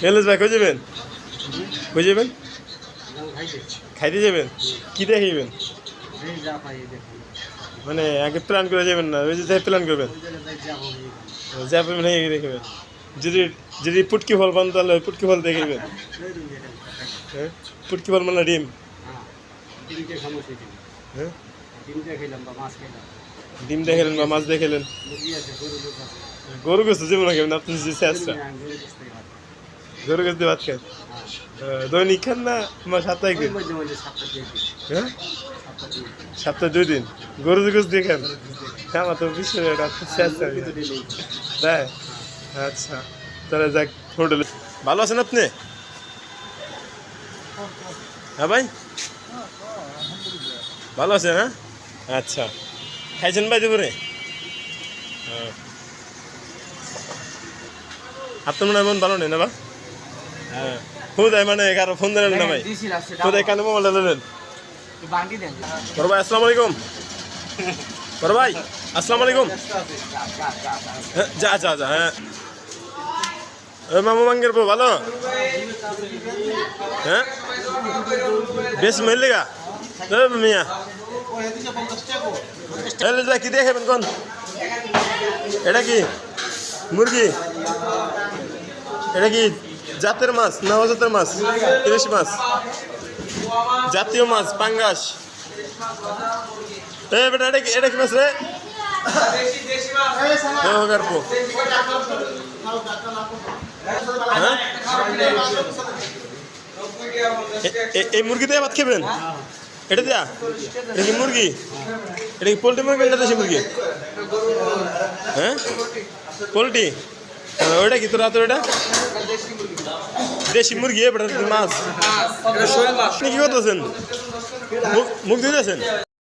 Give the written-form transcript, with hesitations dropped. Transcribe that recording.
Else ভাই কই যাবেন? কই যাবেন? খাইতে যাবেন? কি দিয়ে খাইবেন? মানে আগে প্ল্যান করে যাবেন না, ওই যে যাই প্ল্যান করবেন যা পাবেন এই দেখবেন। যদি যদি পুটকি ফল পান তাহলে ওই পুটকি ফল দেখবেন। হ্যাঁ, পুটকি ফল মানে ডিম। হ্যাঁ, ডিম দেখেলেন বা মাছ দেখেলেন। গরু গোস্ত জীবন খাবেন আপনি, যে চেষ্টা গরু গোস্ত দিয়ে ভাত খান। দৈনিক খান না সাপ্তাহিক দিন? হ্যাঁ, সপ্তাহে 2 দিন গরু গোস্ত দিয়ে খান? আমার তো বিষয় চেষ্টা তাই। আচ্ছা, তাহলে যাক হোটেলে। ভালো আছেন আপনি? হ্যাঁ ভাই, ভালো আছেন? হ্যাঁ, আচ্ছা, খাইছেন ভাই দুপুরে? আপনার মনে হয় মন ভালো নেই না বা? হ্যাঁ, খুদাই মানে কারো ফোন দিলেন না ভাই? খুদাই কানে মোবাইল দিলেন? বড় ভাই আসসালামু আলাইকুম। বড় ভাই আসসালামু আলাইকুম। যা যা যা। হ্যাঁ, ওই মামু মাঙ্গের বউ ভালো? হ্যাঁ, বেশ মিললে গা মিয়া। কি দিয়ে খাবেন কোন? এটা কি মুরগি? এটা কি জাতের মাছ না অজাতের মাছ? ইলিশ মাছ, জাতীয় মাছ, পাঙ্গাস। বেটা এটা কি মাছ রে? হ্যাঁ, এই মুরগি দিয়ে ভাত খাবেন? এটা দিয়া? এটা কি মুরগি? এটা কি পোলট্রি মুরগি না দেশি মুরগি? হ্যাঁ, পোলট্রি। ওইটা কি তোর হাতে? ওইটা দেশি মুরগি, মাছ। আপনি কি করতেছেন? মুখ ধুইতেছেন?